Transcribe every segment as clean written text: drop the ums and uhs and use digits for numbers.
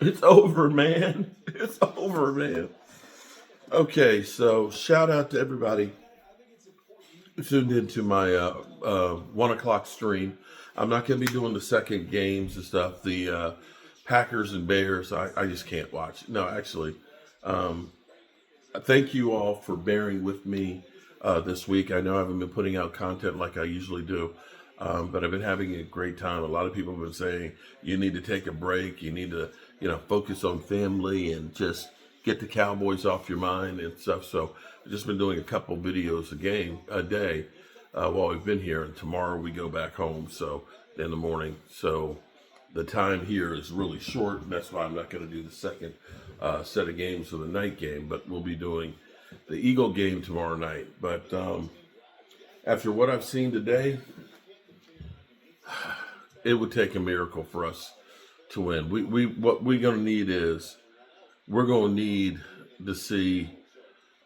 It's over, man. It's over, man. Okay, so shout out to everybody tuned into my 1 o'clock stream. I'm not going to be doing the second games and stuff. The Packers and Bears, I just can't watch. No, actually, um, thank you all for bearing with me this week. I know I haven't been putting out content like I usually do, but I've been having a great time. A lot of people have been saying you need to take a break. You need to, focus on family and just get the Cowboys off your mind and stuff. So I've just been doing a couple videos a day while we've been here. And tomorrow we go back home. So in the morning. So the time here is really short. And that's why I'm not going to do the second set of games for the night game, but we'll be doing the Eagle game tomorrow night. But after what I've seen today, it would take a miracle for us to win. What we're going to need is we're going to need to see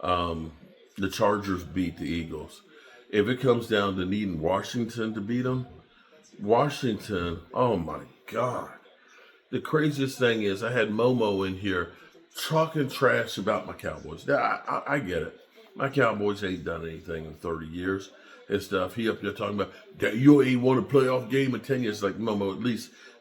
the Chargers beat the Eagles. If it comes down to needing Washington to beat them, Washington, oh my God. The craziest thing is I had Momo in here talking trash about my Cowboys. Now, I get it. My Cowboys ain't done anything in 30 years and stuff. He up there talking about that you ain't won a playoff game in 10 years. Like, Momo, at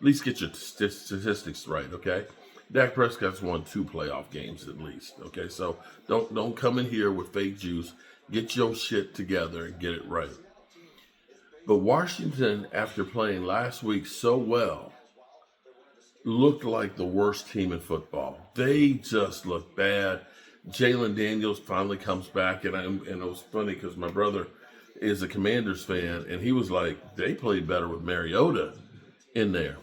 least get your statistics right, okay? Dak Prescott's won 2 playoff games at least, okay? So don't come in here with fake juice. Get your shit together and get it right. But Washington, after playing last week so well, looked like the worst team in football. They just looked bad. Jalen Daniels finally comes back, and it was funny because my brother is a Commanders fan, and he was like, they played better with Mariota in there.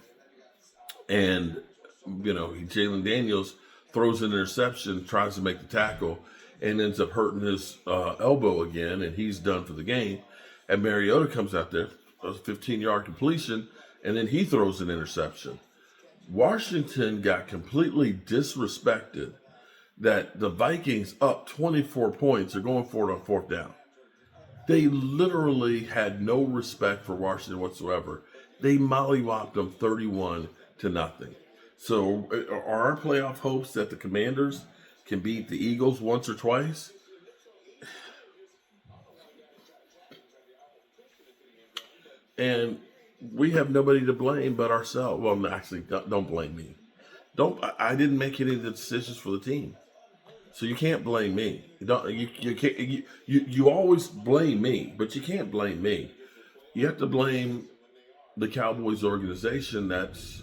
And, Jalen Daniels throws an interception, tries to make the tackle, and ends up hurting his elbow again, and he's done for the game. And Mariota comes out there, a 15-yard completion, and then he throws an interception. Washington got completely disrespected that the Vikings up 24 points are going for it on 4th down. They literally had no respect for Washington whatsoever. They mollywopped them 31-0. So are our playoff hopes that the Commanders can beat the Eagles once or twice? And we have nobody to blame but ourselves. Well, actually, don't blame me. I didn't make any of the decisions for the team, so you can't blame me. You always blame me, but you can't blame me. You have to blame the Cowboys organization that's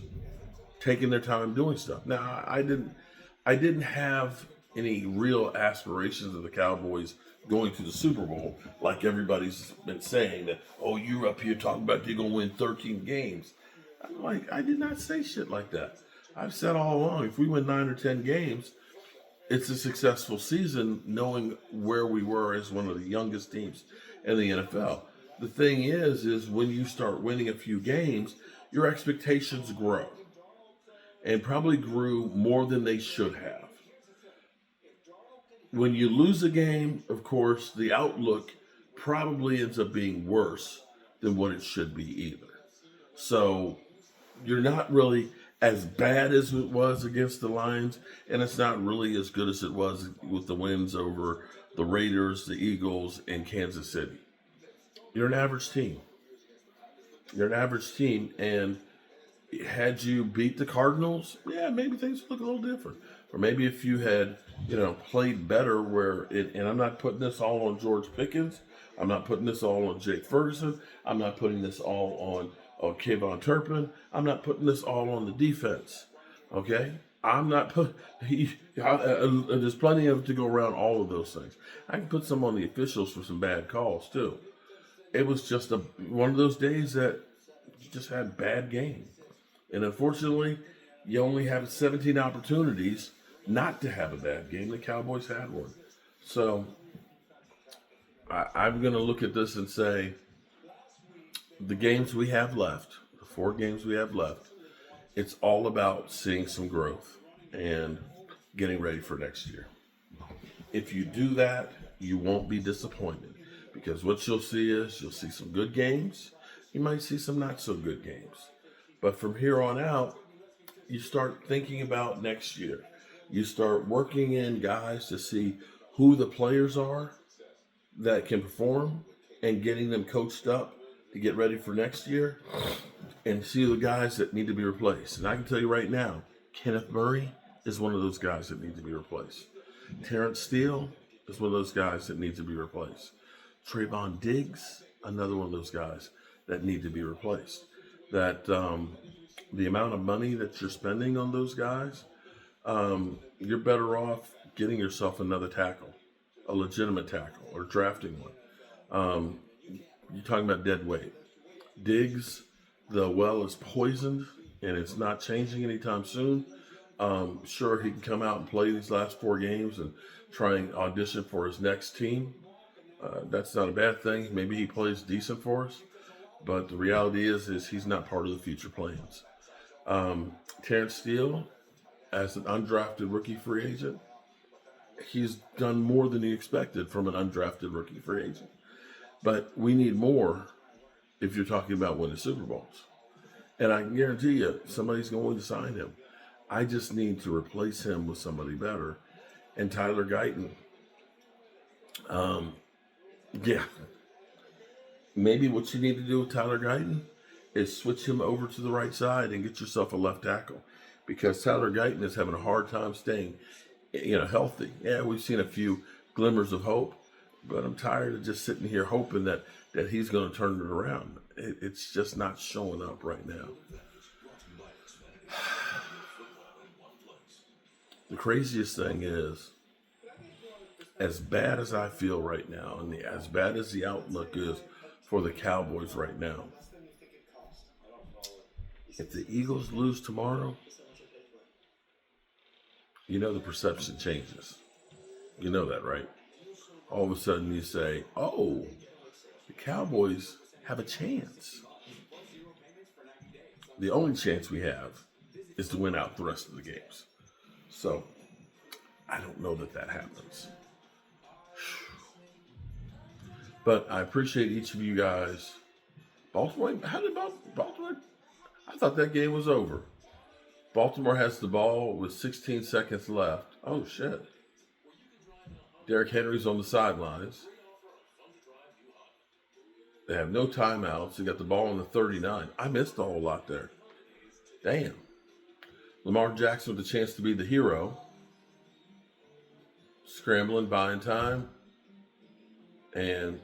taking their time doing stuff. Now, I didn't have any real aspirations of the Cowboys going to the Super Bowl, like everybody's been saying that, oh, you're up here talking about you're going to win 13 games. I'm like, I did not say shit like that. I've said all along, if we win 9 or 10 games, it's a successful season, knowing where we were as one of the youngest teams in the NFL. The thing is when you start winning a few games, your expectations grow, and probably grew more than they should have. When you lose a game, of course, the outlook probably ends up being worse than what it should be either. So you're not really as bad as it was against the Lions, and it's not really as good as it was with the wins over the Raiders, the Eagles, and Kansas City. You're an average team. And had you beat the Cardinals, yeah, maybe things would look a little different. Or maybe if you had, played better and I'm not putting this all on George Pickens. I'm not putting this all on Jake Ferguson. I'm not putting this all on Kayvon Turpin. I'm not putting this all on the defense. Okay? I'm not put. There's plenty of to go around all of those things. I can put some on the officials for some bad calls too. It was just one of those days that you just had bad game. And unfortunately, you only have 17 opportunities not to have a bad game. The Cowboys had one. So I'm going to look at this and say the games we have left, the 4 games we have left, it's all about seeing some growth and getting ready for next year. If you do that, you won't be disappointed, because what you'll see is you'll see some good games. You might see some not so good games. But from here on out, you start thinking about next year. You start working in guys to see who the players are that can perform and getting them coached up to get ready for next year and see the guys that need to be replaced. And I can tell you right now, Kenneth Murray is one of those guys that need to be replaced. Terrence Steele is one of those guys that needs to be replaced. Trayvon Diggs, another one of those guys that need to be replaced. That the amount of money that you're spending on those guys, you're better off getting yourself another tackle, a legitimate tackle, or drafting one. You're talking about dead weight. Diggs, the well is poisoned and it's not changing anytime soon. Sure, he can come out and play these last 4 games and try and audition for his next team. That's not a bad thing. Maybe he plays decent for us, but the reality is he's not part of the future plans. Terrence Steele, as an undrafted rookie free agent, he's done more than he expected from an undrafted rookie free agent. But we need more if you're talking about winning Super Bowls. And I can guarantee you, somebody's going to sign him. I just need to replace him with somebody better. And Tyler Guyton, yeah, maybe what you need to do with Tyler Guyton is switch him over to the right side and get yourself a left tackle, because Tyler Guyton is having a hard time staying, healthy. Yeah, we've seen a few glimmers of hope, but I'm tired of just sitting here hoping that he's going to turn it around. It's just not showing up right now. The craziest thing is, as bad as I feel right now, and as bad as the outlook is for the Cowboys right now, if the Eagles lose tomorrow, the perception changes. You know that, right? All of a sudden you say, oh, the Cowboys have a chance. The only chance we have is to win out the rest of the games. So I don't know that happens. But I appreciate each of you guys. Baltimore, Baltimore? I thought that game was over. Baltimore has the ball with 16 seconds left. Oh, shit. Derrick Henry's on the sidelines. They have no timeouts. They got the ball on the 39. I missed a whole lot there. Damn. Lamar Jackson with a chance to be the hero. Scrambling, buying time. And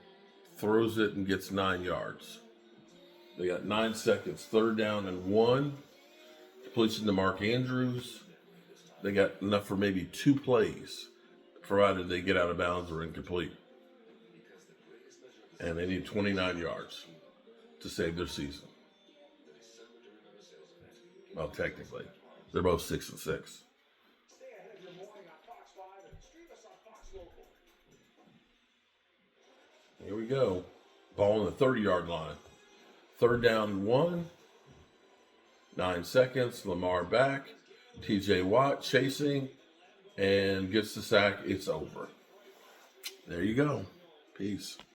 throws it and gets 9 yards. They got 9 seconds. 3rd down and 1. Completion to Mark Andrews. They got enough for maybe 2 plays, provided they get out of bounds or incomplete. And they need 29 yards to save their season. Well, technically, they're both 6-6. Here we go. Ball on the 30-yard line. 3rd down and 1. 9 seconds. Lamar back. TJ Watt chasing and gets the sack. It's over. There you go. Peace.